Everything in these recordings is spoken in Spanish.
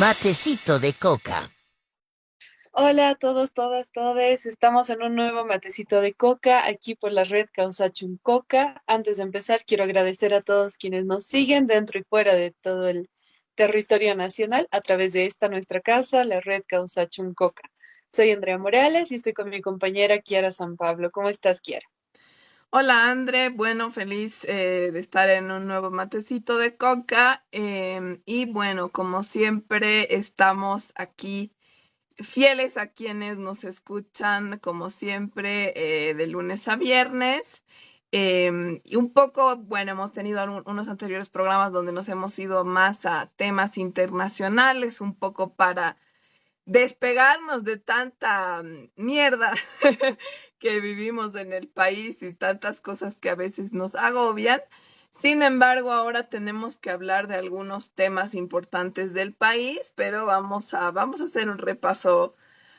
Matecito de coca. Hola a todos, todas, todes. Estamos en un nuevo matecito de coca aquí por la red Causachun Coca. Antes de empezar, quiero agradecer a todos quienes nos siguen dentro y fuera de todo el territorio nacional a través de esta nuestra casa, la red Causachun Coca. Soy Andrea Morales y estoy con mi compañera Kiara San Pablo. ¿Cómo estás, Kiara? Hola, André. Bueno, feliz de estar en un nuevo matecito de coca. Y bueno, como siempre, estamos aquí fieles a quienes nos escuchan, como siempre, de lunes a viernes. Y un poco, bueno, hemos tenido unos anteriores programas donde nos hemos ido más a temas internacionales, un poco para despegarnos de tanta mierda que vivimos en el país y tantas cosas que a veces nos agobian. Sin embargo, ahora tenemos que hablar de algunos temas importantes del país, pero vamos a hacer un repaso,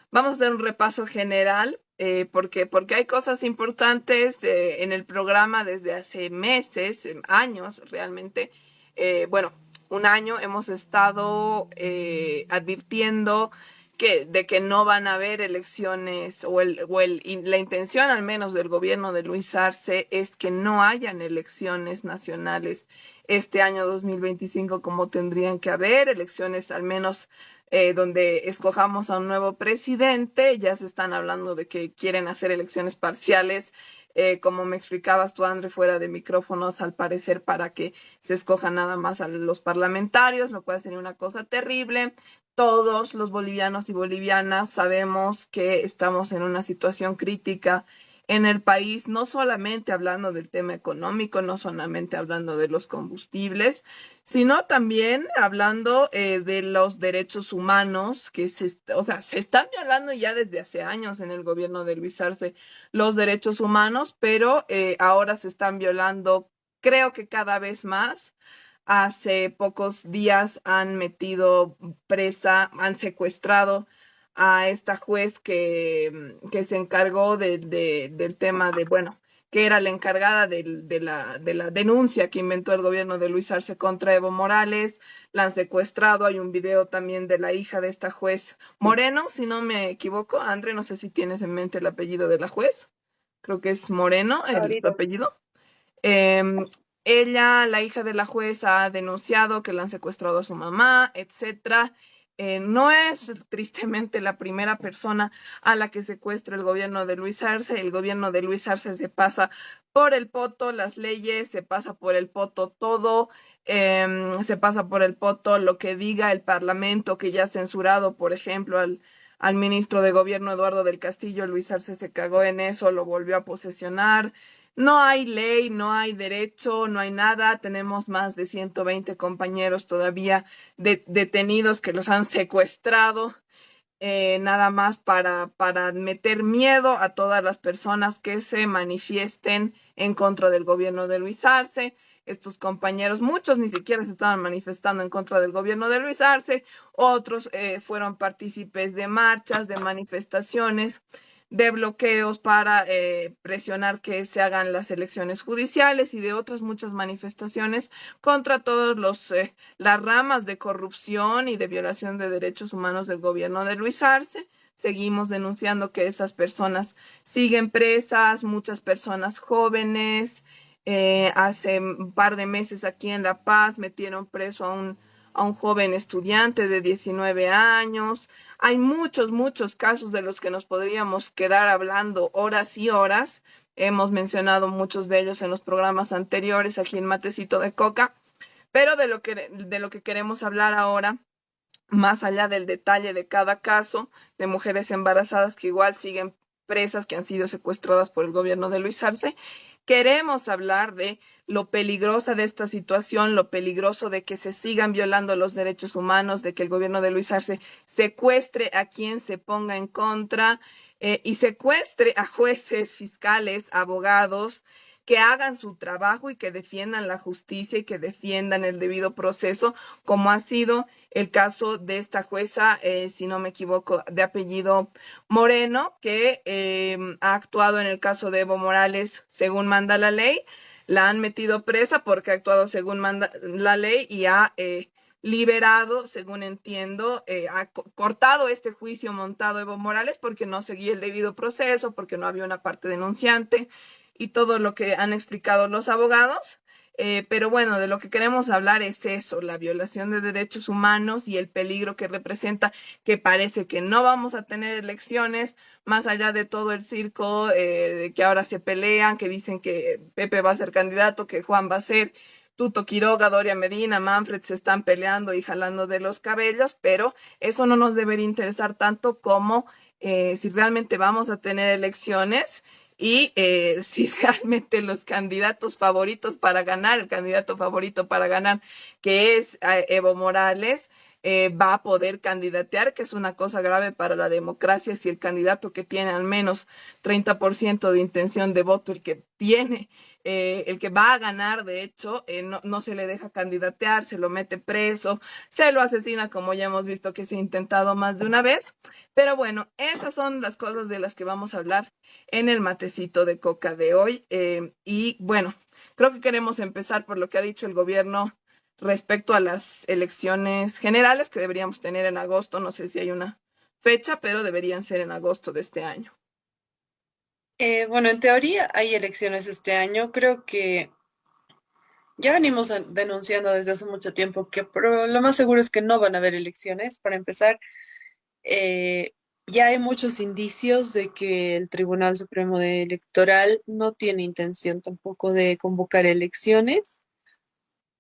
vamos a hacer un repaso general, porque hay cosas importantes en el programa desde hace meses, años realmente. Bueno, un año hemos estado advirtiendo de que no van a haber elecciones la intención al menos del gobierno de Luis Arce es que no hayan elecciones nacionales este año 2025 como tendrían que haber, elecciones al menos donde escojamos a un nuevo presidente. Ya se están hablando de que quieren hacer elecciones parciales, como me explicabas tú, André, fuera de micrófonos, al parecer para que se escoja nada más a los parlamentarios, lo cual sería una cosa terrible. Todos los bolivianos y bolivianas sabemos que estamos en una situación crítica en el país, no solamente hablando del tema económico, no solamente hablando de los combustibles, sino también hablando de los derechos humanos o sea, se están violando ya desde hace años en el gobierno de Luis Arce los derechos humanos, pero ahora se están violando, creo que cada vez más. Hace pocos días han metido presa, han secuestrado a esta juez que se encargó del tema de, bueno, que era la encargada de la denuncia que inventó el gobierno de Luis Arce contra Evo Morales. La han secuestrado. Hay un video también de la hija de esta juez Moreno, si no me equivoco. André, no sé si tienes en mente el apellido de la juez. Creo que es Moreno, su Ahorita. apellido. Em, Ella, la hija de la jueza, ha denunciado que le han secuestrado a su mamá, etcétera. No es tristemente la primera persona a la que secuestra el gobierno de Luis Arce. El gobierno de Luis Arce se pasa por el poto las leyes, se pasa por el poto todo, se pasa por el poto lo que diga el Parlamento, que ya ha censurado, por ejemplo, al ministro de Gobierno Eduardo del Castillo. Luis Arce se cagó en eso, lo volvió a posesionar. No hay ley, no hay derecho, no hay nada. Tenemos más de 120 compañeros todavía detenidos que los han secuestrado, nada más para meter miedo a todas las personas que se manifiesten en contra del gobierno de Luis Arce. Estos compañeros, muchos ni siquiera se estaban manifestando en contra del gobierno de Luis Arce, otros fueron partícipes de marchas, de manifestaciones, de bloqueos para presionar que se hagan las elecciones judiciales y de otras muchas manifestaciones contra todos las ramas de corrupción y de violación de derechos humanos del gobierno de Luis Arce. Seguimos denunciando que esas personas siguen presas, muchas personas jóvenes. Hace un par de meses aquí en La Paz metieron preso a un joven estudiante de 19 años. Hay muchos, muchos casos de los que nos podríamos quedar hablando horas y horas. Hemos mencionado muchos de ellos en los programas anteriores aquí en Matecito de Coca, pero de lo que queremos hablar ahora, más allá del detalle de cada caso, de mujeres embarazadas que igual siguen presas, que han sido secuestradas por el gobierno de Luis Arce, queremos hablar de lo peligrosa de esta situación, lo peligroso de que se sigan violando los derechos humanos, de que el gobierno de Luis Arce secuestre a quien se ponga en contra, y secuestre a jueces, fiscales, abogados, que hagan su trabajo y que defiendan la justicia y que defiendan el debido proceso, como ha sido el caso de esta jueza, si no me equivoco, de apellido Moreno, que ha actuado en el caso de Evo Morales según manda la ley. La han metido presa porque ha actuado según manda la ley y ha liberado, según entiendo, ha cortado este juicio montado Evo Morales porque no seguía el debido proceso, porque no había una parte denunciante y todo lo que han explicado los abogados. Pero bueno, de lo que queremos hablar es eso, la violación de derechos humanos y el peligro que representa, que parece que no vamos a tener elecciones, más allá de todo el circo, de que ahora se pelean, que dicen que Pepe va a ser candidato, que Juan va a ser, Tuto Quiroga, Doria Medina, Manfred se están peleando y jalando de los cabellos, pero eso no nos debería interesar tanto como si realmente vamos a tener elecciones y si realmente los candidatos favoritos para ganar, el candidato favorito para ganar, que es Evo Morales, va a poder candidatear, que es una cosa grave para la democracia, si el candidato que tiene al menos 30% de intención de voto, el que tiene, el que va a ganar, de hecho, no se le deja candidatear, se lo mete preso, se lo asesina, como ya hemos visto que se ha intentado más de una vez. Pero bueno, esas son las cosas de las que vamos a hablar en el matecito de coca de hoy. Y bueno, creo que queremos empezar por lo que ha dicho el gobierno respecto a las elecciones generales que deberíamos tener en agosto. No sé si hay una fecha, pero deberían ser en agosto de este año. Bueno, en teoría hay elecciones este año. Creo que ya venimos denunciando desde hace mucho tiempo que lo más seguro es que no van a haber elecciones. Para empezar, eh, ya hay muchos indicios de que el Tribunal Supremo Electoral no tiene intención tampoco de convocar elecciones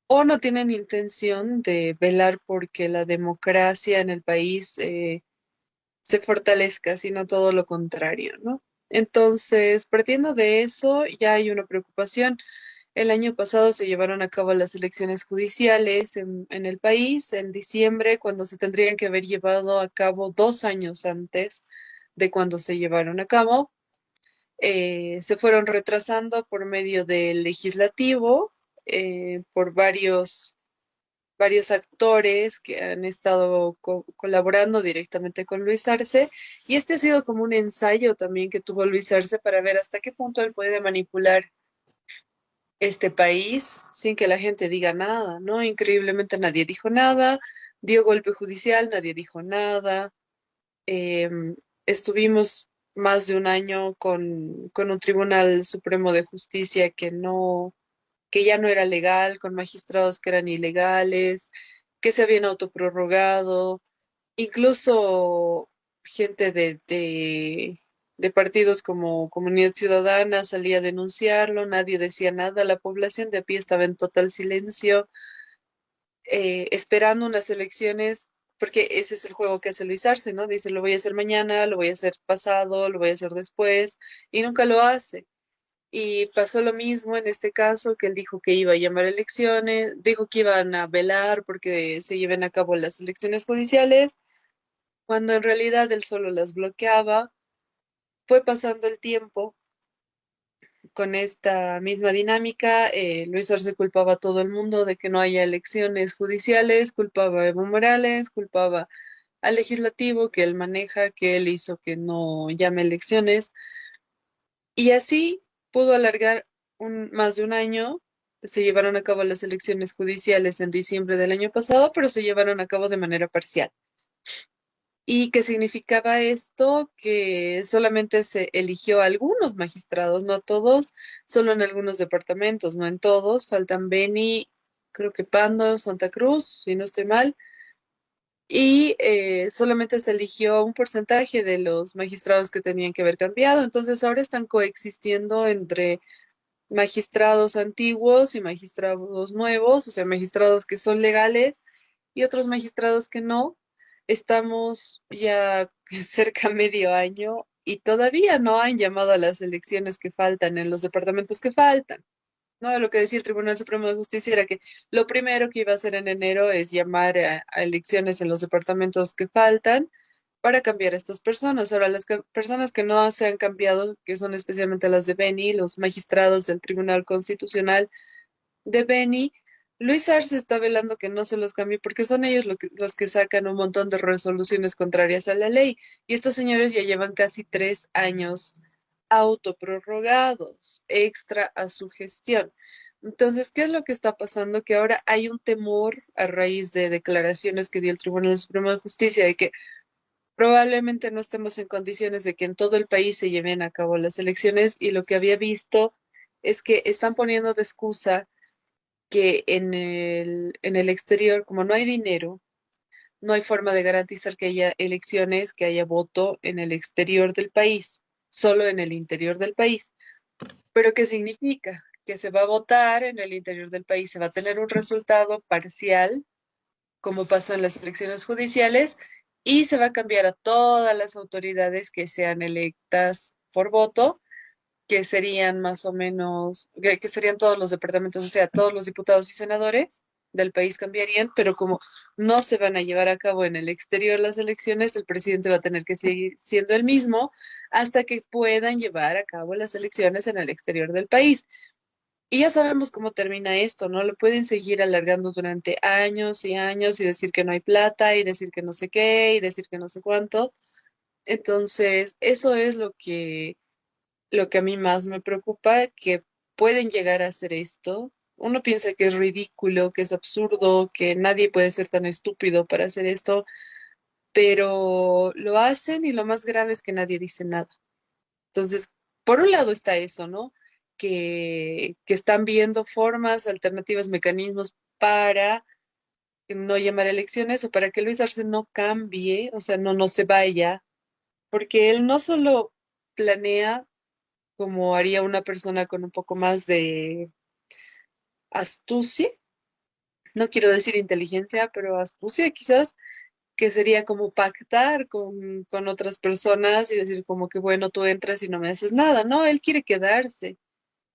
o no tienen intención de velar porque la democracia en el país se fortalezca, sino todo lo contrario, ¿no? Entonces, partiendo de eso, ya hay una preocupación. El año pasado se llevaron a cabo las elecciones judiciales en el país, en diciembre, cuando se tendrían que haber llevado a cabo 2 años antes de cuando se llevaron a cabo. Se fueron retrasando por medio del legislativo, por varios actores que han estado colaborando directamente con Luis Arce, y este ha sido como un ensayo también que tuvo Luis Arce para ver hasta qué punto él puede manipular este país sin que la gente diga nada, ¿no? Increíblemente nadie dijo nada, dio golpe judicial, nadie dijo nada. Estuvimos más de un año con un Tribunal Supremo de Justicia que ya no era legal, con magistrados que eran ilegales, que se habían autoprorrogado, incluso gente de partidos como Comunidad Ciudadana salía a denunciarlo, nadie decía nada, la población de a pie estaba en total silencio, esperando unas elecciones, porque ese es el juego que hace Luis Arce, ¿no? Dice, lo voy a hacer mañana, lo voy a hacer pasado, lo voy a hacer después, y nunca lo hace. Y pasó lo mismo en este caso, que él dijo que iba a llamar elecciones, dijo que iban a velar porque se lleven a cabo las elecciones judiciales, cuando en realidad él solo las bloqueaba. Fue pasando el tiempo con esta misma dinámica. Luis Arce culpaba a todo el mundo de que no haya elecciones judiciales, culpaba a Evo Morales, culpaba al legislativo que él maneja, que él hizo que no llame elecciones. Y así pudo alargar más de un año. Se llevaron a cabo las elecciones judiciales en diciembre del año pasado, pero se llevaron a cabo de manera parcial. ¿Y qué significaba esto? Que solamente se eligió a algunos magistrados, no a todos, solo en algunos departamentos, no en todos. Faltan Beni, creo que Pando, Santa Cruz, si no estoy mal. Y solamente se eligió un porcentaje de los magistrados que tenían que haber cambiado. Entonces ahora están coexistiendo entre magistrados antiguos y magistrados nuevos, o sea, magistrados que son legales y otros magistrados que no. Estamos ya cerca medio año y todavía no han llamado a las elecciones que faltan en los departamentos que faltan. No, lo que decía el Tribunal Supremo de Justicia era que lo primero que iba a hacer en enero es llamar a elecciones en los departamentos que faltan para cambiar a estas personas. Ahora, las personas que no se han cambiado, que son especialmente las de Beni, los magistrados del Tribunal Constitucional de Beni, Luis Arce está velando que no se los cambie porque son ellos los que sacan un montón de resoluciones contrarias a la ley. Y estos señores ya llevan casi 3 años autoprorrogados, extra a su gestión. Entonces, ¿qué es lo que está pasando? Que ahora hay un temor a raíz de declaraciones que dio el Tribunal Supremo de Justicia de que probablemente no estemos en condiciones de que en todo el país se lleven a cabo las elecciones y lo que había visto es que están poniendo de excusa que en el exterior, como no hay dinero, no hay forma de garantizar que haya elecciones, que haya voto en el exterior del país, solo en el interior del país. ¿Pero qué significa? Que se va a votar en el interior del país, se va a tener un resultado parcial, como pasó en las elecciones judiciales, y se va a cambiar a todas las autoridades que sean electas por voto, que serían más o menos, que serían todos los departamentos, o sea, todos los diputados y senadores del país cambiarían, pero como no se van a llevar a cabo en el exterior las elecciones, el presidente va a tener que seguir siendo el mismo hasta que puedan llevar a cabo las elecciones en el exterior del país. Y ya sabemos cómo termina esto, ¿no? Lo pueden seguir alargando durante años y años y decir que no hay plata y decir que no sé qué y decir que no sé cuánto. Entonces, eso es lo que a mí más me preocupa, que pueden llegar a hacer esto. Uno piensa que es ridículo, que es absurdo, que nadie puede ser tan estúpido para hacer esto, pero lo hacen y lo más grave es que nadie dice nada. Entonces, por un lado está eso, ¿no? Que están viendo formas, alternativas, mecanismos para no llamar a elecciones o para que Luis Arce no cambie, o sea, no se vaya, porque él no solo planea como haría una persona con un poco más de astucia, no quiero decir inteligencia, pero astucia quizás, que sería como pactar con otras personas y decir como que bueno, tú entras y no me haces nada. No, él quiere quedarse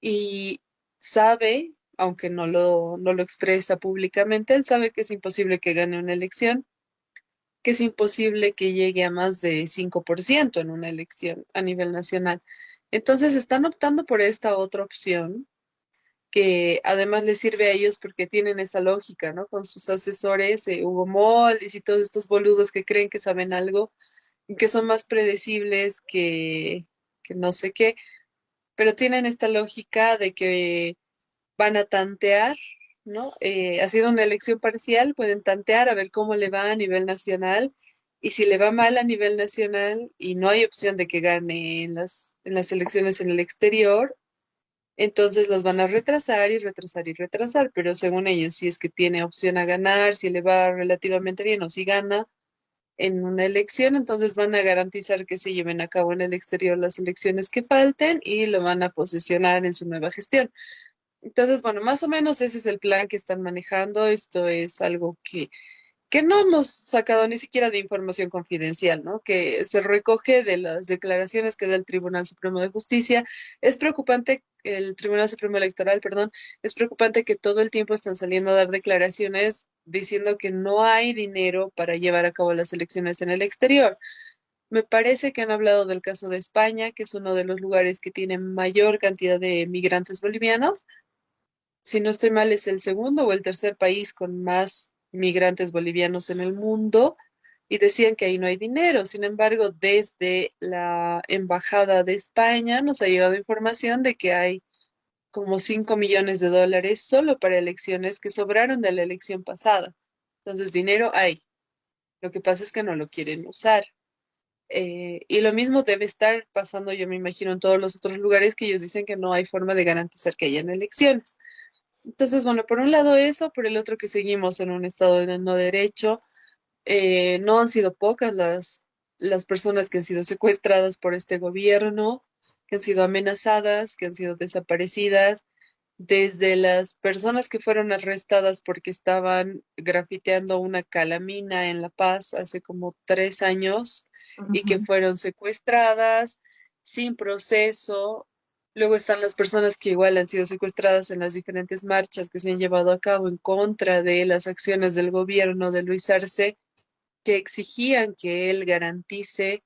y sabe, aunque no lo expresa públicamente, él sabe que es imposible que gane una elección, que es imposible que llegue a más de 5% en una elección a nivel nacional. Entonces están optando por esta otra opción que además les sirve a ellos porque tienen esa lógica, ¿no? Con sus asesores, Hugo Moll y todos estos boludos que creen que saben algo y que son más predecibles que no sé qué, pero tienen esta lógica de que van a tantear, ¿no? Ha sido una elección parcial, pueden tantear a ver cómo le va a nivel nacional. Y si le va mal a nivel nacional y no hay opción de que gane en las elecciones en el exterior, entonces los van a retrasar y retrasar y retrasar, pero según ellos, si es que tiene opción a ganar, si le va relativamente bien o si gana en una elección, entonces van a garantizar que se lleven a cabo en el exterior las elecciones que falten y lo van a posesionar en su nueva gestión. Entonces, bueno, más o menos ese es el plan que están manejando. Esto es algo que no hemos sacado ni siquiera de información confidencial, ¿no? Que se recoge de las declaraciones que da el Tribunal Supremo de Justicia. Es preocupante, el Tribunal Supremo Electoral, perdón, es preocupante que todo el tiempo están saliendo a dar declaraciones diciendo que no hay dinero para llevar a cabo las elecciones en el exterior. Me parece que han hablado del caso de España, que es uno de los lugares que tiene mayor cantidad de migrantes bolivianos. Si no estoy mal, es el segundo o el tercer país con más migrantes bolivianos en el mundo y decían que ahí no hay dinero. Sin embargo, desde la Embajada de España nos ha llegado información de que hay como 5 millones de dólares solo para elecciones que sobraron de la elección pasada. Entonces, dinero hay. Lo que pasa es que no lo quieren usar. Y lo mismo debe estar pasando, yo me imagino, en todos los otros lugares que ellos dicen que no hay forma de garantizar que hayan elecciones. Entonces, bueno, por un lado eso, por el otro que seguimos en un estado de no derecho. No han sido pocas las personas que han sido secuestradas por este gobierno, que han sido amenazadas, que han sido desaparecidas, desde las personas que fueron arrestadas porque estaban grafiteando una calamina en La Paz hace como 3 años y que Ujú. fueron secuestradas sin proceso. Luego están las personas que igual han sido secuestradas en las diferentes marchas que se han llevado a cabo en contra de las acciones del gobierno de Luis Arce, que exigían que él garantice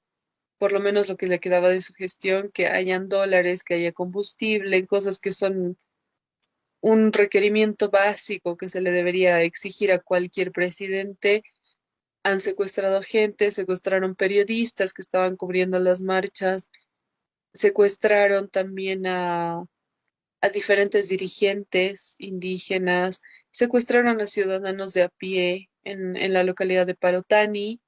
por lo menos lo que le quedaba de su gestión, que hayan dólares, que haya combustible, cosas que son un requerimiento básico que se le debería exigir a cualquier presidente. Han secuestrado gente, secuestraron periodistas que estaban cubriendo las marchas, secuestraron también a diferentes dirigentes indígenas, secuestraron a ciudadanos de a pie en la localidad de Parotani,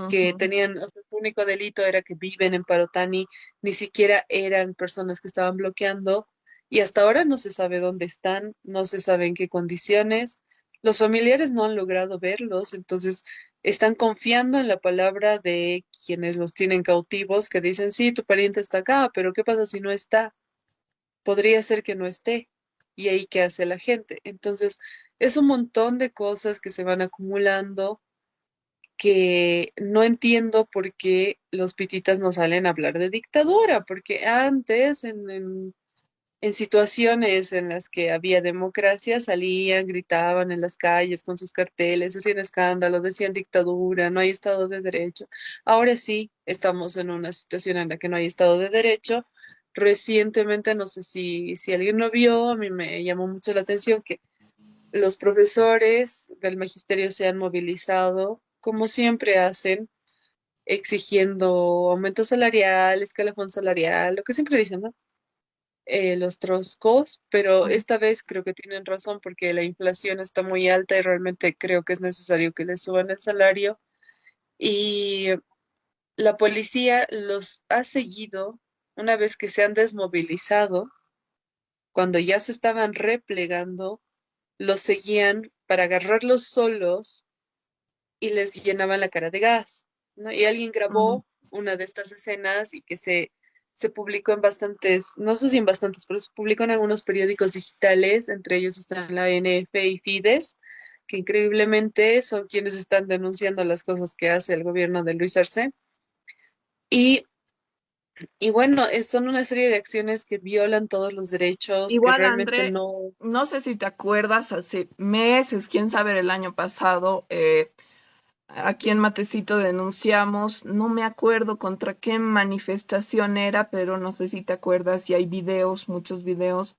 que Ujú. tenían, o sea, su único delito era que viven en Parotani, ni siquiera eran personas que estaban bloqueando, y hasta ahora no se sabe dónde están, no se sabe en qué condiciones. Los familiares no han logrado verlos, entonces están confiando en la palabra de quienes los tienen cautivos, que dicen, sí, tu pariente está acá, pero ¿qué pasa si no está? Podría ser que no esté. ¿Y ahí qué hace la gente? Entonces, es un montón de cosas que se van acumulando que no entiendo por qué los pititas no salen a hablar de dictadura, porque antes, en situaciones en las que había democracia, salían, gritaban en las calles con sus carteles, hacían escándalo, decían dictadura, no hay Estado de Derecho. Ahora sí, estamos en una situación en la que no hay Estado de Derecho. Recientemente, no sé si alguien lo vio, a mí me llamó mucho la atención que los profesores del magisterio se han movilizado, como siempre hacen, exigiendo aumento salarial, escalafón salarial, lo que siempre dicen, ¿no? Los troscos, pero esta vez creo que tienen razón porque la inflación está muy alta y realmente creo que es necesario que les suban el salario. Y la policía los ha seguido una vez que se han desmovilizado, cuando ya se estaban replegando, los seguían para agarrarlos solos y les llenaban la cara de gas, ¿no? Y alguien Mm. grabó una de estas escenas y que se publicó en bastantes, no sé si en bastantes, pero se publicó en algunos periódicos digitales, entre ellos están la NF y Fides, que increíblemente son quienes están denunciando las cosas que hace el gobierno de Luis Arce. Y, y bueno, son una serie de acciones que violan todos los derechos, que Igual, realmente André, no. no sé si te acuerdas, hace meses, quién sabe, el año pasado, aquí en Matecito denunciamos, no me acuerdo contra qué manifestación era, pero no sé si te acuerdas, y hay videos, muchos videos,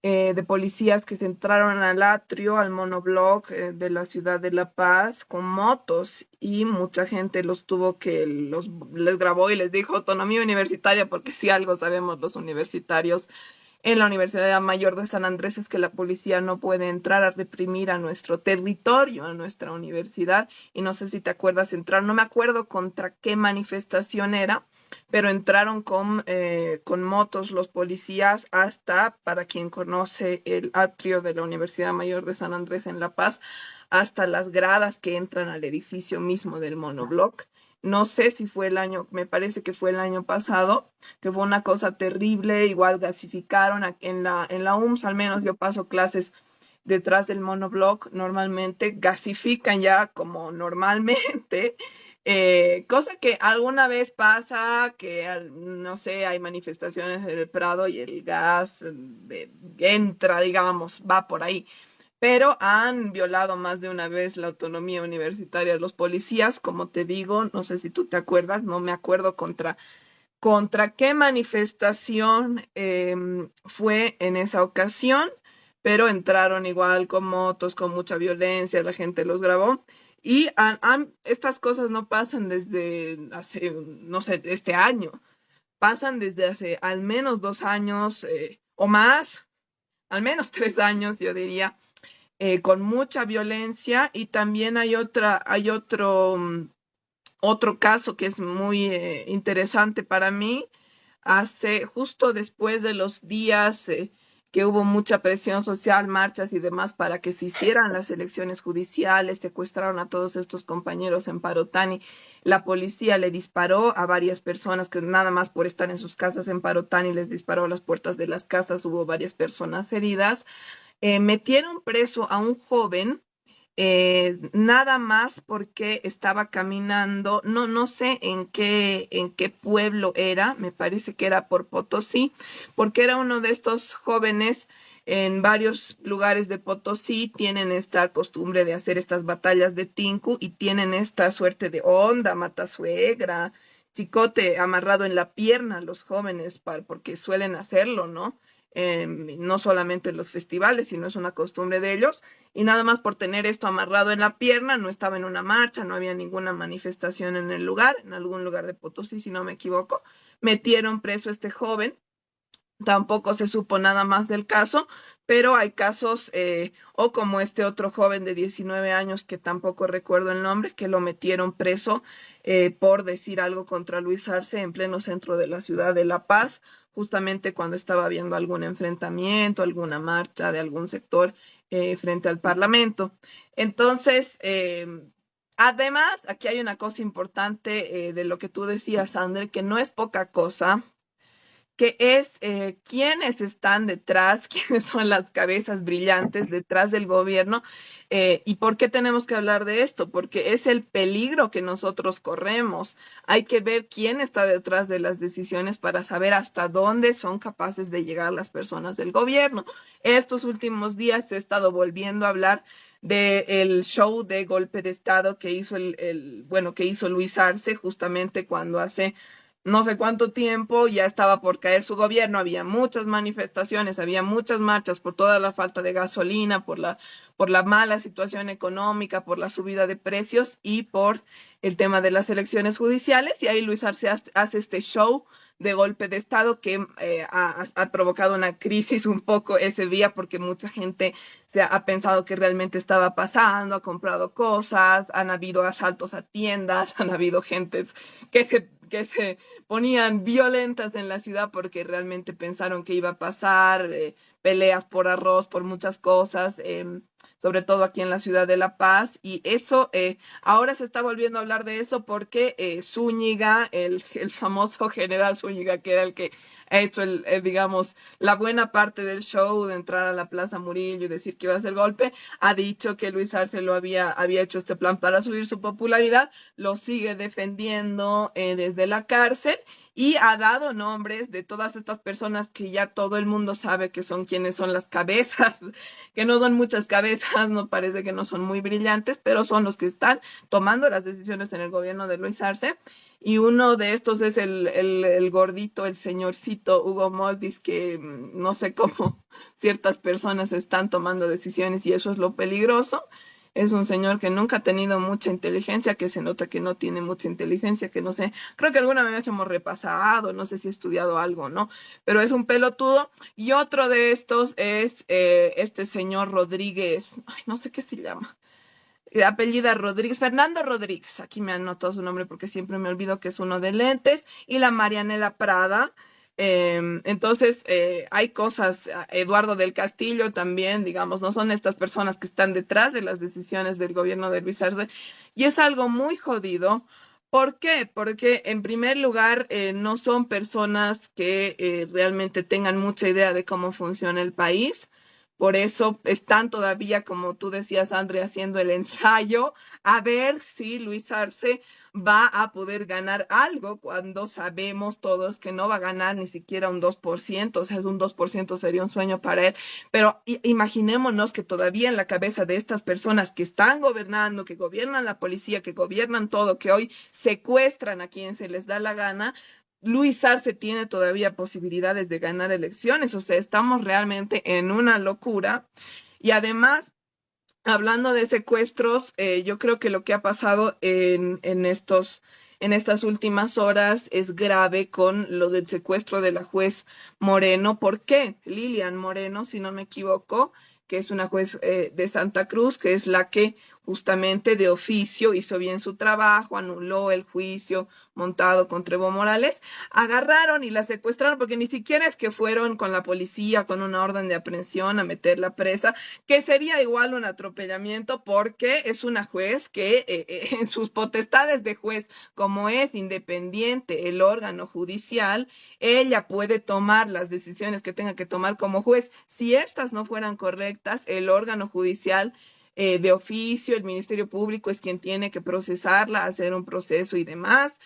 de policías que se entraron al atrio, al monobloc, de la ciudad de La Paz con motos, y mucha gente les grabó y les dijo autonomía universitaria, porque si algo sabemos los universitarios en la Universidad Mayor de San Andrés es que la policía no puede entrar a reprimir a nuestro territorio, a nuestra universidad. Y no sé si te acuerdas entrar, no me acuerdo contra qué manifestación era, pero entraron con motos los policías hasta, para quien conoce el atrio de la Universidad Mayor de San Andrés en La Paz, hasta las gradas que entran al edificio mismo del monobloc. No sé si fue el año, me parece que fue el año pasado, que fue una cosa terrible, igual gasificaron en la UMS, al menos yo paso clases detrás del monobloc, normalmente gasifican ya como normalmente, cosa que alguna vez pasa, que no sé, hay manifestaciones en el Prado y el gas entra, digamos, va por ahí, pero han violado más de una vez la autonomía universitaria de los policías, como te digo, no sé si tú te acuerdas, no me acuerdo contra qué manifestación fue en esa ocasión, pero entraron igual con motos, con mucha violencia, la gente los grabó. Y estas cosas no pasan desde hace, no sé, este año, pasan desde hace al menos 2 años o más, al menos 3 años, yo diría, con mucha violencia. Y también hay otro caso que es muy interesante para mí, hace justo después de los días que hubo mucha presión social, marchas y demás para que se hicieran las elecciones judiciales, secuestraron a todos estos compañeros en Parotani. La policía le disparó a varias personas que nada más por estar en sus casas en Parotani les disparó a las puertas de las casas, hubo varias personas heridas. Metieron preso a un joven nada más porque estaba caminando, no sé en qué pueblo era, me parece que era por Potosí, porque era uno de estos jóvenes en varios lugares de Potosí, tienen esta costumbre de hacer estas batallas de tinku y tienen esta suerte de onda, matasuegra, chicote amarrado en la pierna los jóvenes, porque suelen hacerlo, ¿no? No solamente en los festivales, sino es una costumbre de ellos, y nada más por tener esto amarrado en la pierna, no estaba en una marcha, no había ninguna manifestación en el lugar, en algún lugar de Potosí, si no me equivoco, metieron preso a este joven Tampoco se supo nada más del caso, pero hay casos, o como este otro joven de 19 años, que tampoco recuerdo el nombre, que lo metieron preso por decir algo contra Luis Arce en pleno centro de la ciudad de La Paz, justamente cuando estaba habiendo algún enfrentamiento, alguna marcha de algún sector frente al Parlamento. Entonces, además, aquí hay una cosa importante de lo que tú decías, André, que no es poca cosa, que es quiénes están detrás, quiénes son las cabezas brillantes detrás del gobierno. ¿Y por qué tenemos que hablar de esto? Porque es el peligro que nosotros corremos. Hay que ver quién está detrás de las decisiones para saber hasta dónde son capaces de llegar las personas del gobierno. Estos últimos días he estado volviendo a hablar del show de golpe de Estado que hizo bueno, que hizo Luis Arce justamente cuando hace no sé cuánto tiempo ya estaba por caer su gobierno, había muchas manifestaciones, había muchas marchas por toda la falta de gasolina, por la mala situación económica, por la subida de precios y por el tema de las elecciones judiciales. Y ahí Luis Arce hace este show de golpe de Estado que ha provocado una crisis un poco ese día porque mucha gente ha pensado que realmente estaba pasando, ha comprado cosas, han habido asaltos a tiendas, han habido gentes que se ponían violentas en la ciudad porque realmente pensaron que iba a pasar, peleas por arroz, por muchas cosas, sobre todo aquí en la ciudad de La Paz. Y eso, ahora se está volviendo a hablar de eso porque Zúñiga, el famoso general Zúñiga, que era el que ha hecho, digamos, la buena parte del show de entrar a la Plaza Murillo y decir que iba a hacer golpe, ha dicho que Luis Arce había hecho este plan para subir su popularidad, lo sigue defendiendo desde la cárcel y ha dado nombres de todas estas personas que ya todo el mundo sabe que son quienes son las cabezas, que no son muchas cabezas, no parece que no son muy brillantes, pero son los que están tomando las decisiones en el gobierno de Luis Arce. Y uno de estos es el gordito, el señorcito Hugo Moldis, que no sé cómo ciertas personas están tomando decisiones y eso es lo peligroso. Es un señor que nunca ha tenido mucha inteligencia, que se nota que no tiene mucha inteligencia, que no sé, creo que alguna vez hemos repasado, no sé si ha estudiado algo, ¿no? Pero es un pelotudo. Y otro de estos es este señor Rodríguez, ay, no sé qué se llama, apellida Rodríguez, Fernando Rodríguez, aquí me han anotado su nombre porque siempre me olvido que es uno de lentes, y la Marianela Prada. Entonces, hay cosas, Eduardo del Castillo también, digamos, no son estas personas que están detrás de las decisiones del gobierno de Luis Arce, y es algo muy jodido. ¿Por qué? Porque en primer lugar no son personas que realmente tengan mucha idea de cómo funciona el país. Por eso están todavía, como tú decías, André, haciendo el ensayo a ver si Luis Arce va a poder ganar algo cuando sabemos todos que no va a ganar ni siquiera un 2%, o sea, un 2% sería un sueño para él, pero imaginémonos que todavía en la cabeza de estas personas que están gobernando, que gobiernan la policía, que gobiernan todo, que hoy secuestran a quien se les da la gana, Luis Arce tiene todavía posibilidades de ganar elecciones, o sea, estamos realmente en una locura. Y además, hablando de secuestros, yo creo que lo que ha pasado en estas últimas horas es grave con lo del secuestro de la juez Moreno. ¿Por qué? Lilian Moreno, si no me equivoco, que es una juez de Santa Cruz, que es la que justamente de oficio hizo bien su trabajo, anuló el juicio montado contra Evo Morales, agarraron y la secuestraron porque ni siquiera es que fueron con la policía con una orden de aprehensión a meterla presa, que sería igual un atropellamiento porque es una juez que en sus potestades de juez, como es independiente el órgano judicial, ella puede tomar las decisiones que tenga que tomar como juez. Si estas no fueran correctas, el órgano judicial de oficio, el Ministerio Público es quien tiene que procesarla, hacer un proceso y demás.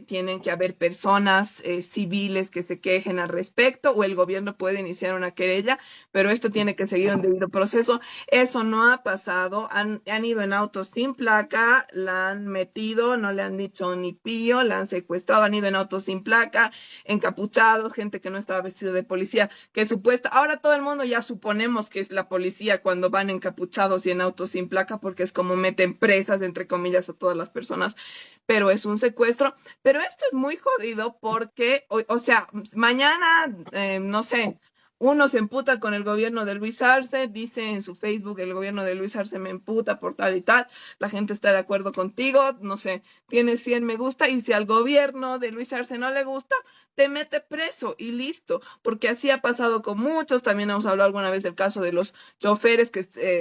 Tienen que haber personas civiles que se quejen al respecto o el gobierno puede iniciar una querella, pero esto tiene que seguir un debido proceso. Eso no ha pasado. Han ido en autos sin placa, la han metido, no le han dicho ni pío, la han secuestrado, han ido en autos sin placa, encapuchados, gente que no estaba vestida de policía, que supuesta. Ahora todo el mundo ya suponemos que es la policía cuando van encapuchados y en autos sin placa porque es como meten presas, entre comillas, a todas las personas, pero es un secuestro. Pero esto es muy jodido porque, o sea, mañana, no sé, uno se emputa con el gobierno de Luis Arce, dice en su Facebook, el gobierno de Luis Arce me emputa por tal y tal, la gente está de acuerdo contigo, no sé, tiene 100 me gusta, y si al gobierno de Luis Arce no le gusta, te mete preso y listo, porque así ha pasado con muchos. También hemos hablado alguna vez del caso de los choferes,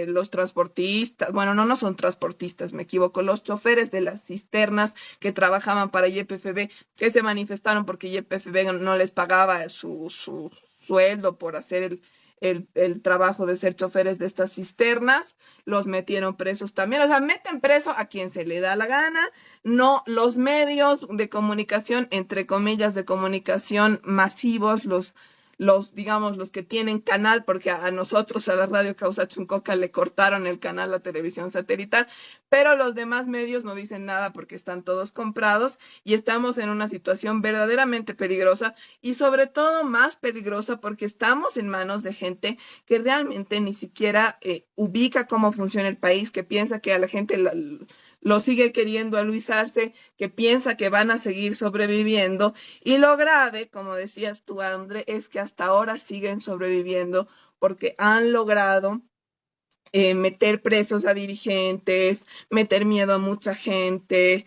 los transportistas, bueno, no son transportistas, me equivoco, los choferes de las cisternas que trabajaban para YPFB, que se manifestaron porque YPFB no les pagaba su sueldo por hacer el trabajo de ser choferes de estas cisternas, los metieron presos también, o sea, meten preso a quien se le da la gana. No, los medios de comunicación, entre comillas, de comunicación masivos, digamos, los que tienen canal, porque a nosotros, a la radio Causa Chuncoca, le cortaron el canal a televisión satelital, pero los demás medios no dicen nada porque están todos comprados y estamos en una situación verdaderamente peligrosa, y sobre todo más peligrosa porque estamos en manos de gente que realmente ni siquiera ubica cómo funciona el país, que piensa que a la gente lo sigue queriendo a Luis Arce, que piensa que van a seguir sobreviviendo. Y lo grave, como decías tú, André, es que hasta ahora siguen sobreviviendo porque han logrado meter presos a dirigentes, meter miedo a mucha gente,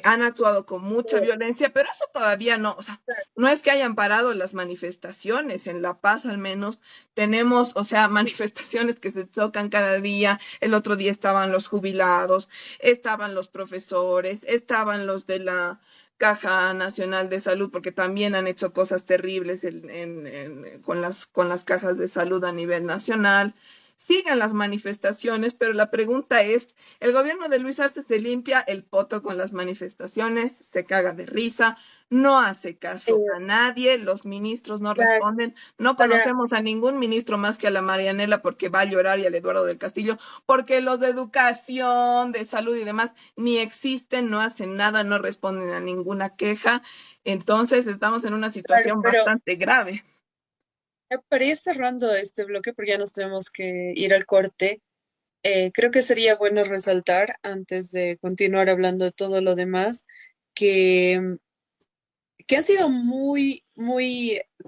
han actuado con mucha violencia, pero eso todavía no, o sea, no es que hayan parado las manifestaciones. En La Paz al menos tenemos, o sea, manifestaciones que se tocan cada día. El otro día estaban los jubilados, estaban los profesores, estaban los de la Caja Nacional de Salud, porque también han hecho cosas terribles con las cajas de salud a nivel nacional. Sigan las manifestaciones, pero la pregunta es, el gobierno de Luis Arce se limpia el poto con las manifestaciones, se caga de risa, no hace caso a nadie, los ministros no Claro, responden, no para, conocemos a ningún ministro más que a la Marianela porque va a llorar, y al Eduardo del Castillo, porque los de educación, de salud y demás ni existen, no hacen nada, no responden a ninguna queja. Entonces estamos en una claro, situación pero bastante grave. para ir cerrando este bloque, porque ya nos tenemos que ir al corte, creo que sería bueno resaltar, antes de continuar hablando de todo lo demás, que, que han sido muy,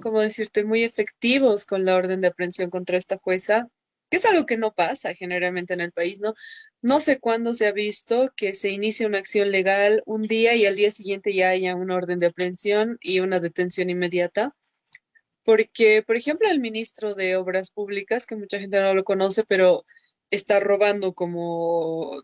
¿cómo decirte?, muy efectivos con la orden de aprehensión contra esta jueza, que es algo que no pasa generalmente en el país, ¿no? No sé cuándo se ha visto que se inicie una acción legal un día y al día siguiente ya haya una orden de aprehensión y una detención inmediata. Porque, por ejemplo, el ministro de Obras Públicas, que mucha gente no lo conoce, pero está robando como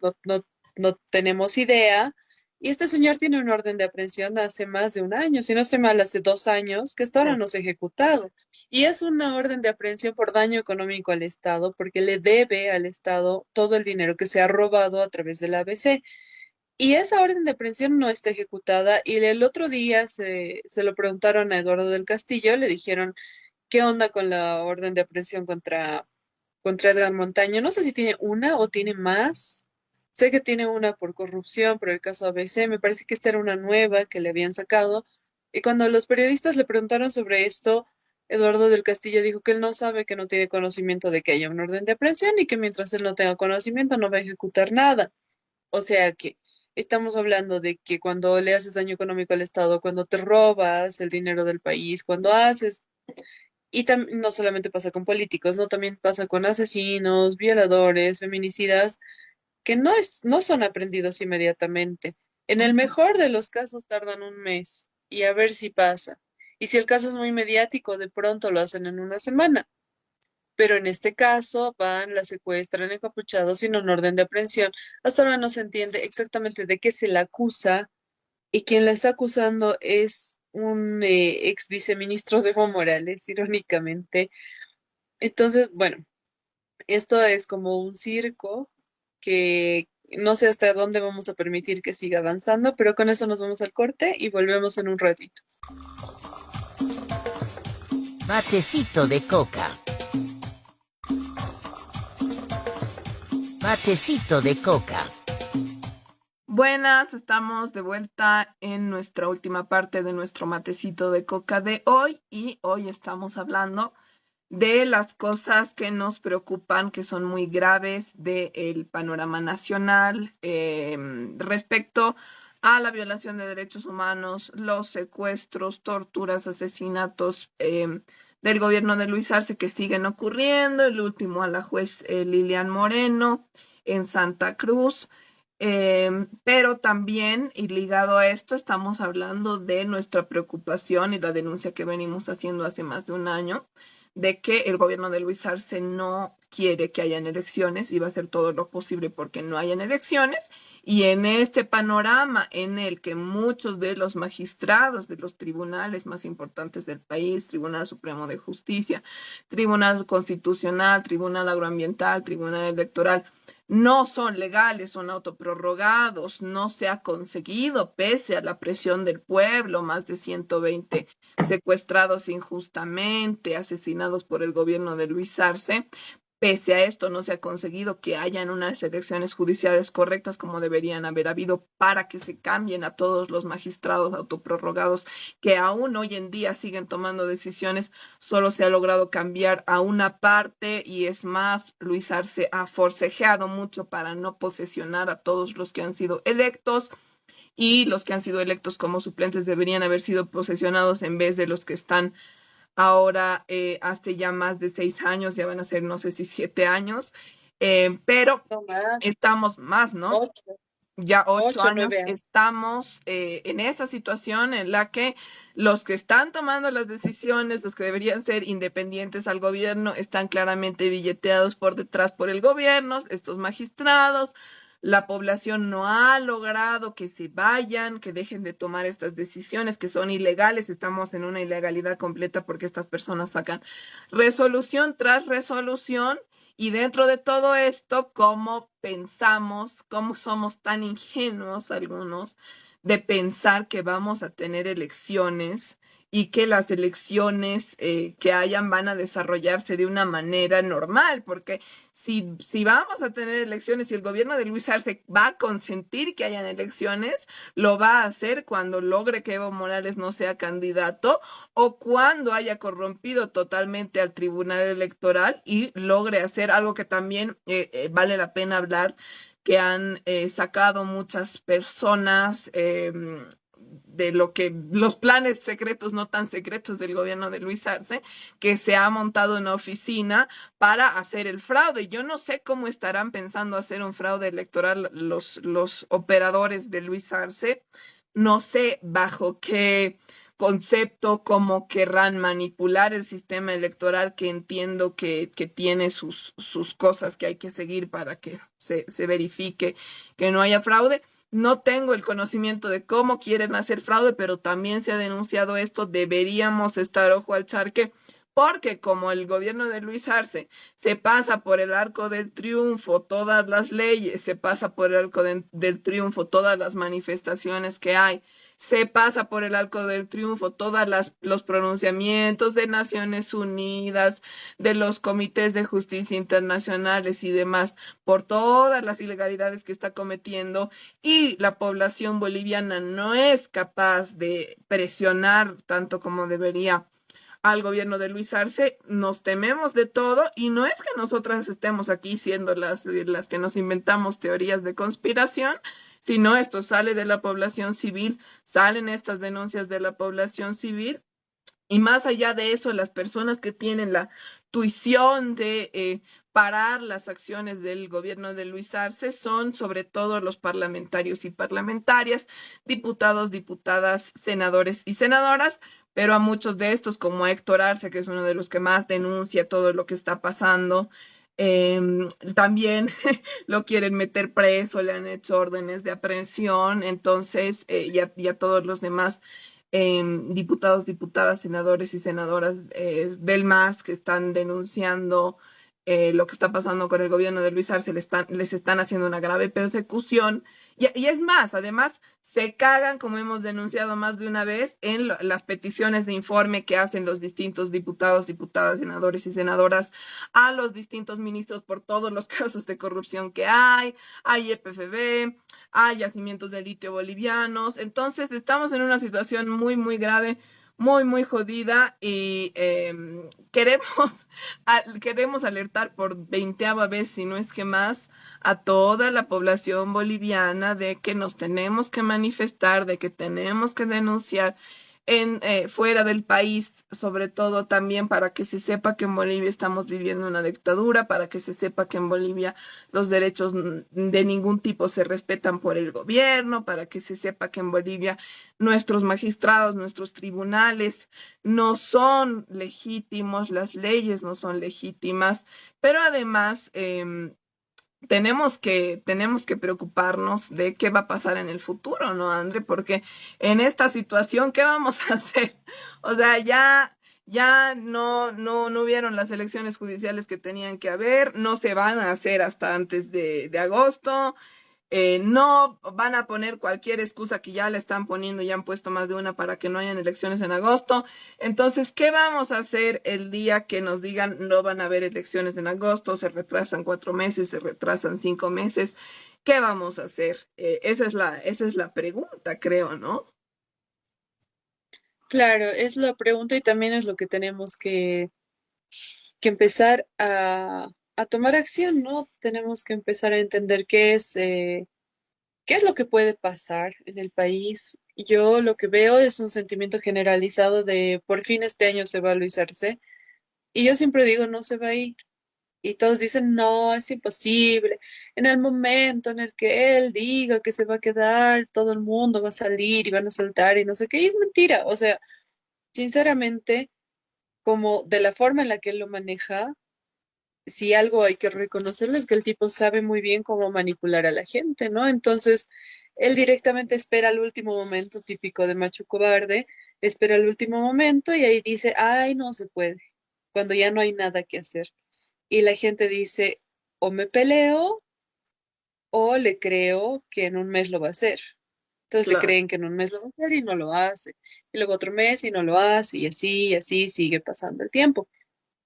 no tenemos idea. Y este señor tiene una orden de aprehensión hace más de un año, si no estoy mal, hace 2 años, que hasta ahora no se ha ejecutado. Y es una orden de aprehensión por daño económico al Estado, porque le debe al Estado todo el dinero que se ha robado a través del ABC. Y esa orden de aprehensión no está ejecutada. Y el otro día se lo preguntaron a Eduardo del Castillo, le dijeron, ¿qué onda con la orden de aprehensión contra Edgar Montaño? No sé si tiene una o tiene más. Sé que tiene una por corrupción, por el caso ABC. Me parece que esta era una nueva que le habían sacado. Y cuando los periodistas le preguntaron sobre esto, Eduardo del Castillo dijo que él no sabe, que no tiene conocimiento de que haya una orden de aprehensión y que mientras él no tenga conocimiento no va a ejecutar nada. O sea que estamos hablando de que cuando le haces daño económico al Estado, cuando te robas el dinero del país, cuando haces, y no solamente pasa con políticos, no, también pasa con asesinos, violadores, feminicidas, que no son aprendidos inmediatamente. En el mejor de los casos tardan un mes y a ver si pasa. Y si el caso es muy mediático, de pronto lo hacen en una semana. Pero en este caso van, la secuestran encapuchados sin un orden de aprehensión. Hasta ahora no se entiende exactamente de qué se la acusa, y quien la está acusando es un ex viceministro de Evo Morales, irónicamente. Entonces, bueno, esto es como un circo que no sé hasta dónde vamos a permitir que siga avanzando, pero con eso nos vamos al corte y volvemos en un ratito. Matecito de coca. Matecito de coca. Buenas, estamos de vuelta en nuestra última parte de nuestro matecito de coca de hoy, y hoy estamos hablando de las cosas que nos preocupan, que son muy graves del panorama nacional respecto a la violación de derechos humanos, los secuestros, torturas, asesinatos del gobierno de Luis Arce que siguen ocurriendo, el último a la juez Lilian Moreno en Santa Cruz. Pero también, y ligado a esto, estamos hablando de nuestra preocupación y la denuncia que venimos haciendo hace más de un año, de que el gobierno de Luis Arce no quiere que hayan elecciones y va a hacer todo lo posible porque no hayan elecciones. Y en este panorama en el que muchos de los magistrados de los tribunales más importantes del país, Tribunal Supremo de Justicia, Tribunal Constitucional, Tribunal Agroambiental, Tribunal Electoral, no son legales, son autoprorrogados, no se ha conseguido, pese a la presión del pueblo, más de 120 secuestrados injustamente, asesinados por el gobierno de Luis Arce. Pese a esto, no se ha conseguido que hayan unas elecciones judiciales correctas como deberían haber habido para que se cambien a todos los magistrados autoprorrogados que aún hoy en día siguen tomando decisiones. Solo se ha logrado cambiar a una parte y es más, Luis Arce ha forcejeado mucho para no posesionar a todos los que han sido electos y los que han sido electos como suplentes deberían haber sido posesionados en vez de los que están ahora hace ya más de 6 años, ya van a ser no sé si 7 años, pero No más, estamos más, ¿no? 8, Ya 8 años 9 años. estamos en esa situación en la que los que están tomando las decisiones, los que deberían ser independientes al gobierno, están claramente billeteados por detrás por el gobierno, estos magistrados. La población no ha logrado que se vayan, que dejen de tomar estas decisiones que son ilegales. Estamos en una ilegalidad completa porque estas personas sacan resolución tras resolución. Y dentro de todo esto, ¿cómo pensamos, cómo somos tan ingenuos algunos de pensar que vamos a tener elecciones y que las elecciones que hayan van a desarrollarse de una manera normal? Porque si vamos a tener elecciones y el gobierno de Luis Arce va a consentir que hayan elecciones, lo va a hacer cuando logre que Evo Morales no sea candidato o cuando haya corrompido totalmente al Tribunal Electoral y logre hacer algo que también vale la pena hablar, que han sacado muchas personas de lo que los planes secretos, no tan secretos del gobierno de Luis Arce, que se ha montado una oficina para hacer el fraude. Yo no sé cómo estarán pensando hacer un fraude electoral los operadores de Luis Arce, no sé bajo qué concepto, cómo querrán manipular el sistema electoral, que entiendo que tiene sus cosas que hay que seguir para que se verifique que no haya fraude. No tengo el conocimiento de cómo quieren hacer fraude, pero también se ha denunciado esto. Deberíamos estar ojo al charque, porque como el gobierno de Luis Arce se pasa por el arco del triunfo todas las leyes, se pasa por el arco del triunfo todas las manifestaciones que hay, se pasa por el arco del triunfo todos los pronunciamientos de Naciones Unidas, de los comités de justicia internacionales y demás, por todas las ilegalidades que está cometiendo, y la población boliviana no es capaz de presionar tanto como debería al gobierno de Luis Arce. Nos tememos de todo y no es que nosotras estemos aquí siendo las que nos inventamos teorías de conspiración, sino esto sale de la población civil, salen estas denuncias de la población civil. Y más allá de eso, las personas que tienen la tuición de parar las acciones del gobierno de Luis Arce son sobre todo los parlamentarios y parlamentarias, diputados, diputadas, senadores y senadoras, pero a muchos de estos, como a Héctor Arce, que es uno de los que más denuncia todo lo que está pasando, también lo quieren meter preso, le han hecho órdenes de aprehensión. Entonces, y a todos los demás diputados, diputadas, senadores y senadoras del MAS que están denunciando lo que está pasando con el gobierno de Luis Arce, les están haciendo una grave persecución. Y es más, además, se cagan, como hemos denunciado más de una vez, en las peticiones de informe que hacen los distintos diputados, diputadas, senadores y senadoras a los distintos ministros por todos los casos de corrupción que hay EPFB, hay yacimientos de litio bolivianos. Entonces, estamos en una situación muy, muy grave, muy, muy jodida y queremos, queremos alertar por 20ª vez, si no es que más, a toda la población boliviana de que nos tenemos que manifestar, de que tenemos que denunciar fuera del país, sobre todo también para que se sepa que en Bolivia estamos viviendo una dictadura, para que se sepa que en Bolivia los derechos de ningún tipo se respetan por el gobierno, para que se sepa que en Bolivia nuestros magistrados, nuestros tribunales no son legítimos, las leyes no son legítimas, pero además tenemos que preocuparnos de qué va a pasar en el futuro, ¿no, André? Porque en esta situación, ¿qué vamos a hacer? O sea, ya no hubieron las elecciones judiciales que tenían que haber, no se van a hacer hasta antes de agosto. No van a poner cualquier excusa que ya le están poniendo, ya han puesto más de una para que no hayan elecciones en agosto. Entonces, ¿qué vamos a hacer el día que nos digan no van a haber elecciones en agosto, se retrasan 4 meses, se retrasan 5 meses? ¿Qué vamos a hacer? Esa es la pregunta, creo, ¿no? Claro, es la pregunta y también es lo que tenemos que empezar a tomar acción, ¿no? Tenemos que empezar a entender qué es lo que puede pasar en el país. Yo lo que veo es un sentimiento generalizado de por fin este año se va a Luis Arce y yo siempre digo no se va a ir. Y todos dicen, no, es imposible. En el momento en el que él diga que se va a quedar, todo el mundo va a salir y van a saltar y no sé qué. Y es mentira. O sea, sinceramente, como de la forma en la que él lo maneja, si algo hay que reconocerle es que el tipo sabe muy bien cómo manipular a la gente, ¿no? Entonces, él directamente espera el último momento, típico de macho cobarde, espera el último momento y ahí dice, ay, no se puede, cuando ya no hay nada que hacer. Y la gente dice, o me peleo o le creo que en un mes lo va a hacer. Entonces le Claro. creen que en un mes lo va a hacer y no lo hace. Y luego otro mes y no lo hace y así sigue pasando el tiempo.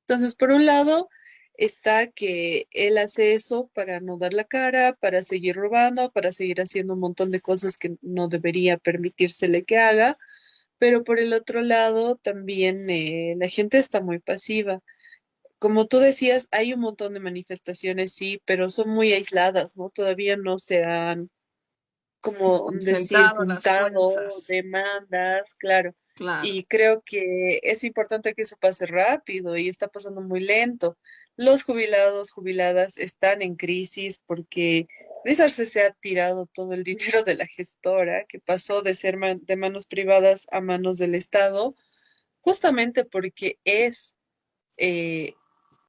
Entonces, por un lado, está que él hace eso para no dar la cara, para seguir robando, para seguir haciendo un montón de cosas que no debería permitírsele que haga, pero por el otro lado, también la gente está muy pasiva. Como tú decías, hay un montón de manifestaciones, sí, pero son muy aisladas, ¿no? Todavía no se han, como decir, Concentrado las juntado fuerzas. demandas, claro. Claro. Y creo que es importante que eso pase rápido y está pasando muy lento. Los jubilados, jubiladas están en crisis porque Luis Arce se ha tirado todo el dinero de la gestora, que pasó de ser de manos privadas a manos del Estado, justamente porque eh,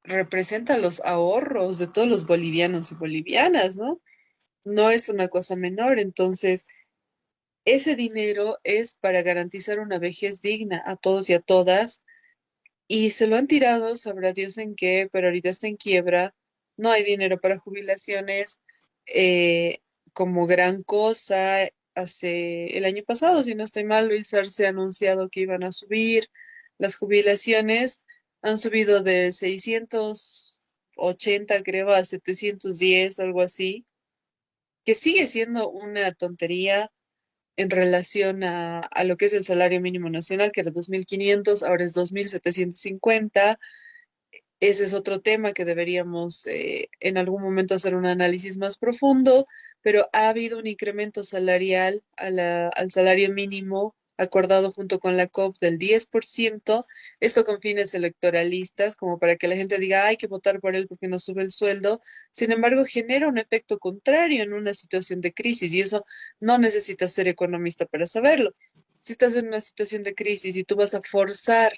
representa los ahorros de todos los bolivianos y bolivianas, ¿no? No es una cosa menor. Entonces, ese dinero es para garantizar una vejez digna a todos y a todas, y se lo han tirado, sabrá Dios en qué, pero ahorita está en quiebra, no hay dinero para jubilaciones, eh, como gran cosa. Hace el año pasado, si no estoy mal, Luis Arce ha anunciado que iban a subir las jubilaciones, han subido de 680, creo, a 710, algo así, que sigue siendo una tontería en relación a lo que es el salario mínimo nacional, que era 2.500, ahora es 2.750. Ese es otro tema que deberíamos en algún momento hacer un análisis más profundo, pero ha habido un incremento salarial al salario mínimo acordado junto con la COP del 10%, esto con fines electoralistas, como para que la gente diga, hay que votar por él porque no sube el sueldo. Sin embargo, genera un efecto contrario en una situación de crisis y eso no necesitas ser economista para saberlo. Si estás en una situación de crisis y tú vas a forzar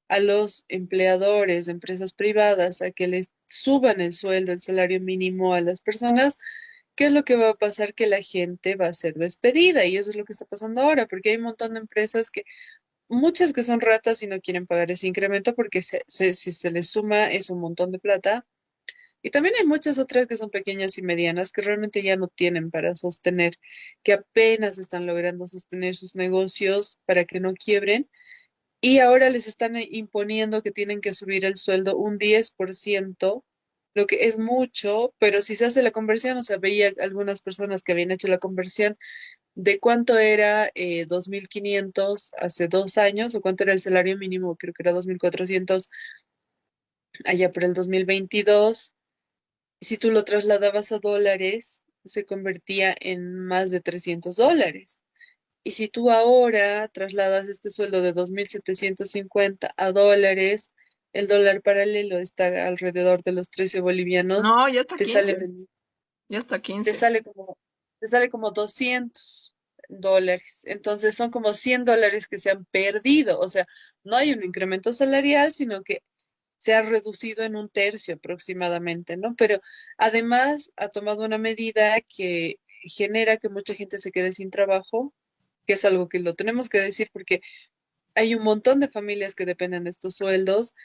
a los empleadores de empresas privadas a que les suban el sueldo, el salario mínimo a las personas, ¿qué es lo que va a pasar? Que la gente va a ser despedida y eso es lo que está pasando ahora, porque hay un montón de empresas que, muchas que son ratas y no quieren pagar ese incremento porque si se les suma es un montón de plata. Y también hay muchas otras que son pequeñas y medianas que realmente ya no tienen para sostener, que apenas están logrando sostener sus negocios para que no quiebren y ahora les están imponiendo que tienen que subir el sueldo un 10%, lo que es mucho, pero si se hace la conversión, o sea, veía algunas personas que habían hecho la conversión de cuánto era 2.500 hace 2 años o cuánto era el salario mínimo, creo que era 2.400 allá por el 2022. Y si tú lo trasladabas a dólares, se convertía en más de $300. Y si tú ahora trasladas este sueldo de 2.750 a dólares, el dólar paralelo está alrededor de los 13 bolivianos, No, ya está te sale, 15, ya está te 15. sale como, te sale como $200. Entonces son como $100 que se han perdido. O sea, no hay un incremento salarial, sino que se ha reducido en un tercio aproximadamente, ¿no? Pero además ha tomado una medida que genera que mucha gente se quede sin trabajo, que es algo que lo tenemos que decir porque hay un montón de familias que dependen de estos sueldos.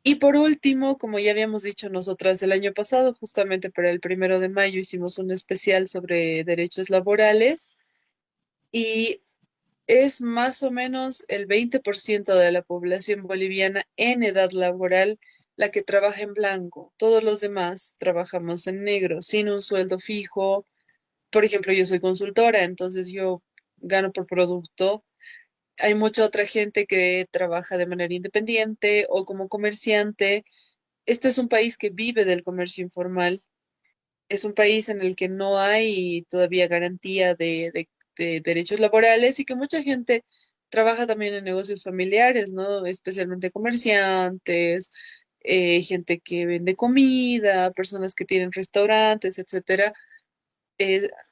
Y por último, como ya habíamos dicho nosotras el año pasado, justamente para el 1 de mayo hicimos un especial sobre derechos laborales y es más o menos el 20% de la población boliviana en edad laboral la que trabaja en blanco. Todos los demás trabajamos en negro, sin un sueldo fijo. Por ejemplo, yo soy consultora, entonces yo gano por producto. Hay mucha otra gente que trabaja de manera independiente o como comerciante. Este es un país que vive del comercio informal. Es un país en el que no hay todavía garantía de derechos laborales y que mucha gente trabaja también en negocios familiares, ¿no? Especialmente comerciantes, gente que vende comida, personas que tienen restaurantes, etcétera.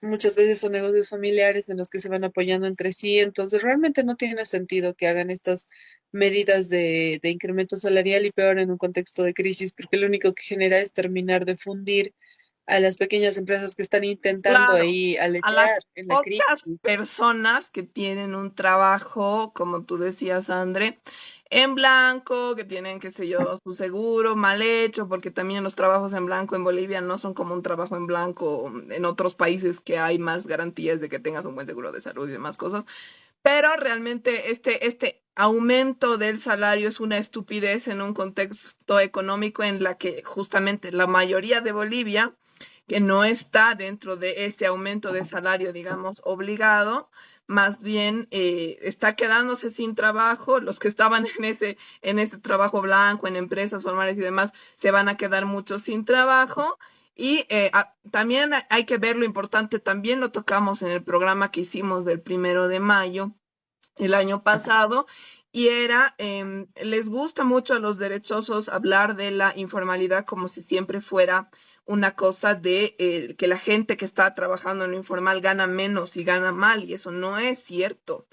Muchas veces son negocios familiares en los que se van apoyando entre sí, entonces realmente no tiene sentido que hagan estas medidas de incremento salarial y peor en un contexto de crisis, porque lo único que genera es terminar de fundir a las pequeñas empresas que están intentando Claro, ahí a aletear las en la pocas crisis. personas que tienen un trabajo, como tú decías, André, en blanco, que tienen, qué sé yo, su seguro mal hecho, porque también los trabajos en blanco en Bolivia no son como un trabajo en blanco en otros países que hay más garantías de que tengas un buen seguro de salud y demás cosas. Pero realmente este aumento del salario es una estupidez en un contexto económico en la que justamente la mayoría de Bolivia, que no está dentro de este aumento de salario, digamos, obligado, más bien está quedándose sin trabajo. Los que estaban en ese trabajo blanco, en empresas formales y demás, se van a quedar muchos sin trabajo. Y también hay que ver lo importante, también lo tocamos en el programa que hicimos del 1 de mayo el año pasado, y era, les gusta mucho a los derechosos hablar de la informalidad como si siempre fuera una cosa de que la gente que está trabajando en lo informal gana menos y gana mal, y eso no es cierto.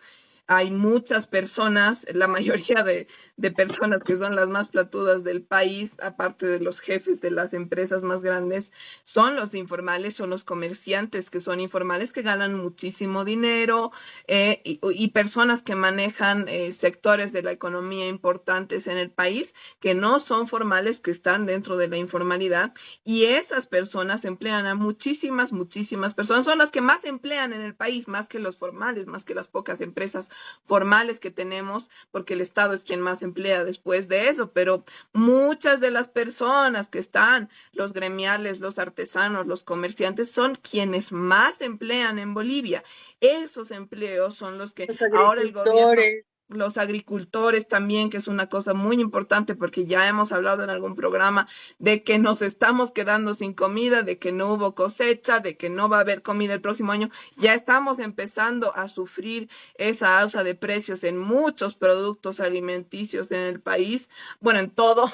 Hay muchas personas, la mayoría de personas que son las más platudas del país, aparte de los jefes de las empresas más grandes, son los informales, son los comerciantes que son informales, que ganan muchísimo dinero, y personas que manejan sectores de la economía importantes en el país, que no son formales, que están dentro de la informalidad, y esas personas emplean a muchísimas, muchísimas personas, son las que más emplean en el país, más que los formales, más que las pocas empresas formales que tenemos, porque el Estado es quien más emplea después de eso, pero muchas de las personas que están, los gremiales, los artesanos, los comerciantes, son quienes más emplean en Bolivia. Esos empleos son los que Los ahora el gobierno, agricultores, los agricultores también, que es una cosa muy importante porque ya hemos hablado en algún programa de que nos estamos quedando sin comida, de que no hubo cosecha, de que no va a haber comida el próximo año. Ya estamos empezando a sufrir esa alza de precios en muchos productos alimenticios en el país, bueno, en todo.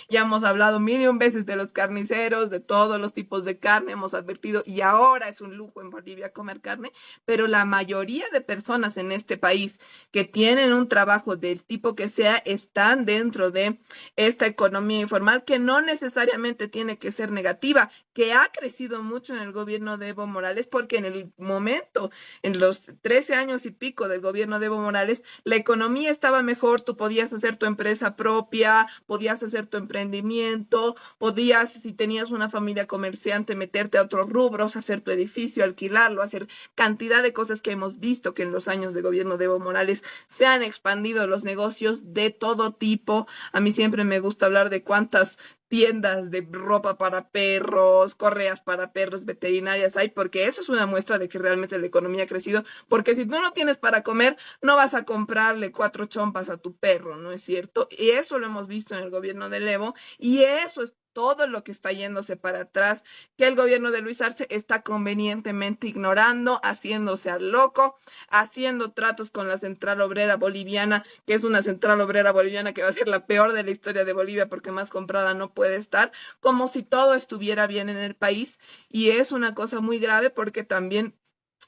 Ya hemos hablado mil y un veces de los carniceros, de todos los tipos de carne, hemos advertido, y ahora es un lujo en Bolivia comer carne, pero la mayoría de personas en este país que tienen un trabajo del tipo que sea están dentro de esta economía informal, que no necesariamente tiene que ser negativa, que ha crecido mucho en el gobierno de Evo Morales, porque en el momento, en los 13 años y pico del gobierno de Evo Morales, la economía estaba mejor, tú podías hacer tu empresa propia, podías hacer tu emprendimiento, podías, si tenías una familia comerciante, meterte a otros rubros, hacer tu edificio, alquilarlo, hacer cantidad de cosas que hemos visto que en los años de gobierno de Evo Morales se han expandido los negocios de todo tipo. A mí siempre me gusta hablar de cuántas tiendas de ropa para perros, correas para perros, veterinarias hay, porque eso es una muestra de que realmente la economía ha crecido, porque si tú no tienes para comer, no vas a comprarle 4 chompas a tu perro, ¿no es cierto? Y eso lo hemos visto en el gobierno de Evo, y eso es todo lo que está yéndose para atrás, que el gobierno de Luis Arce está convenientemente ignorando, haciéndose al loco, haciendo tratos con la Central Obrera Boliviana, que es una Central Obrera Boliviana que va a ser la peor de la historia de Bolivia porque más comprada no puede estar, como si todo estuviera bien en el país. Y es una cosa muy grave porque también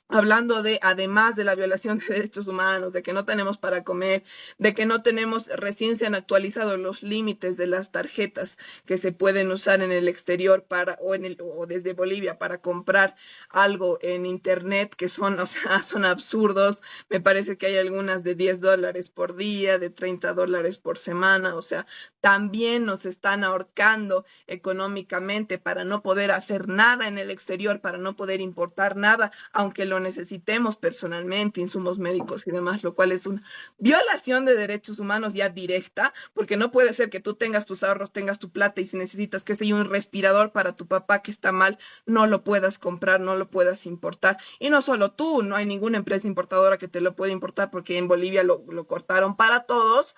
hablando de, además de la violación de derechos humanos, de que no tenemos para comer, de que no tenemos, recién se han actualizado los límites de las tarjetas que se pueden usar en el exterior para, o desde Bolivia para comprar algo en internet, que son, o sea, son absurdos. Me parece que hay algunas de $10 por día, de $30 por semana, o sea, también nos están ahorcando económicamente para no poder hacer nada en el exterior, para no poder importar nada, aunque lo necesitemos personalmente, insumos médicos y demás, lo cual es una violación de derechos humanos ya directa, porque no puede ser que tú tengas tus ahorros, tengas tu plata y si necesitas, qué sé yo, un respirador para tu papá que está mal, no lo puedas comprar, no lo puedas importar. Y no solo tú, no hay ninguna empresa importadora que te lo pueda importar porque en Bolivia lo cortaron para todos.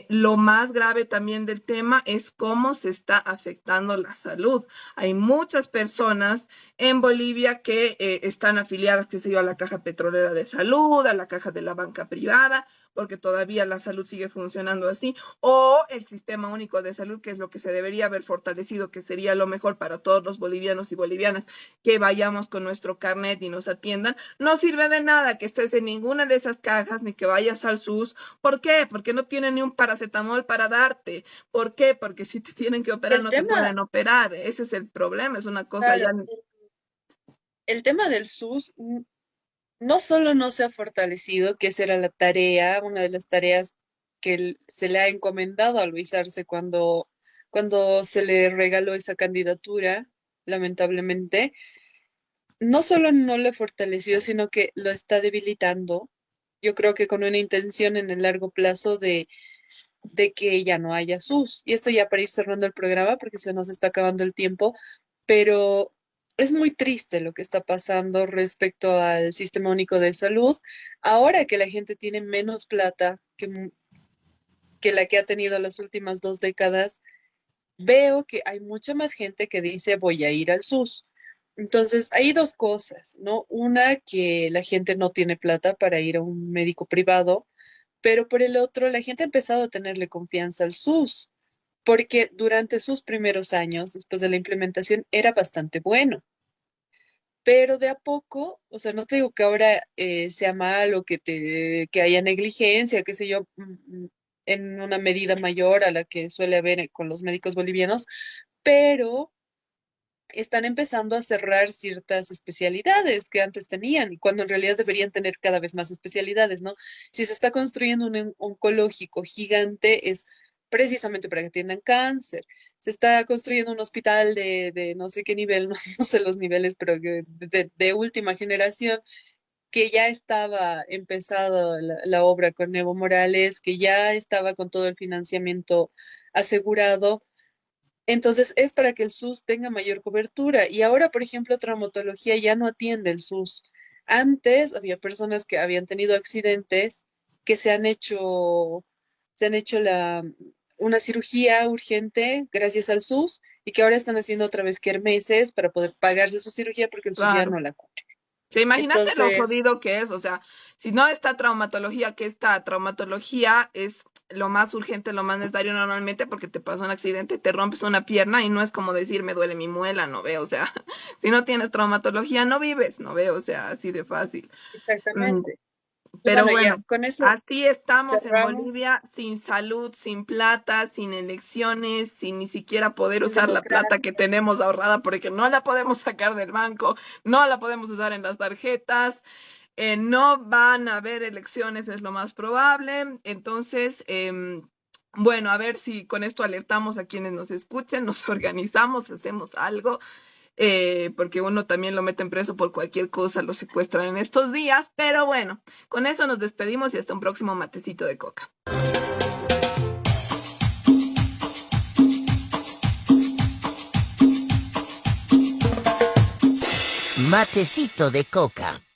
Lo más grave también del tema es cómo se está afectando la salud. Hay muchas personas en Bolivia que están afiliadas, qué sé yo, a la Caja Petrolera de Salud, a la Caja de la Banca Privada, porque todavía la salud sigue funcionando así, o el Sistema Único de Salud, que es lo que se debería haber fortalecido, que sería lo mejor para todos los bolivianos y bolivianas, que vayamos con nuestro carnet y nos atiendan. No sirve de nada que estés en ninguna de esas cajas ni que vayas al SUS. ¿Por qué? Porque no tienen ni un paracetamol para darte. ¿Por qué? Porque si te tienen que operar, El no te tema, pueden operar. Ese es el problema, es una cosa ya. claro, el tema del SUS no solo no se ha fortalecido, que esa era la tarea, una de las tareas que se le ha encomendado a Luis Arce cuando se le regaló esa candidatura, lamentablemente, no solo no lo ha fortalecido, sino que lo está debilitando. Yo creo que con una intención en el largo plazo de que ya no haya SUS. Y esto ya para ir cerrando el programa, porque se nos está acabando el tiempo, pero es muy triste lo que está pasando respecto al Sistema Único de Salud. Ahora que la gente tiene menos plata que la que ha tenido las últimas 2 décadas, veo que hay mucha más gente que dice voy a ir al SUS. Entonces, hay dos cosas, ¿no? Una, que la gente no tiene plata para ir a un médico privado, pero por el otro, la gente ha empezado a tenerle confianza al SUS, porque durante sus primeros años, después de la implementación, era bastante bueno. Pero de a poco, o sea, no te digo que ahora sea malo, que haya negligencia, qué sé yo, en una medida mayor a la que suele haber con los médicos bolivianos, pero están empezando a cerrar ciertas especialidades que antes tenían, y cuando en realidad deberían tener cada vez más especialidades, ¿no? Si se está construyendo un oncológico gigante, es precisamente para que atiendan cáncer. Se está construyendo un hospital de no sé qué nivel, no, no sé los niveles, pero de última generación, que ya estaba empezado la obra con Evo Morales, que ya estaba con todo el financiamiento asegurado. Entonces es para que el SUS tenga mayor cobertura. Y ahora, por ejemplo, traumatología ya no atiende el SUS. Antes había personas que habían tenido accidentes que se han hecho una cirugía urgente gracias al SUS y que ahora están haciendo otra vez kermeses para poder pagarse su cirugía porque el SUS ya Claro. no la cubre. Sí, imagínate lo Entonces, jodido que es, o sea, si no está traumatología, que esta traumatología es lo más urgente, lo más necesario normalmente porque te pasa un accidente, te rompes una pierna y no es como decir me duele mi muela, no veo, o sea, si no tienes traumatología no vives, no veo, o sea, así de fácil. Mm, exactamente. Y Pero bueno, ya bueno, con eso así estamos en cerramos Bolivia, sin salud, sin plata, sin elecciones, sin ni siquiera poder en usar la plata que democracia. tenemos ahorrada porque no la podemos sacar del banco, no la podemos usar en las tarjetas, no van a haber elecciones, es lo más probable. Entonces, bueno, a ver si con esto alertamos a quienes nos escuchen, nos organizamos, hacemos algo, porque uno también lo meten preso por cualquier cosa, lo secuestran en estos días, pero bueno, con eso nos despedimos y hasta un próximo matecito de coca. Matecito de coca.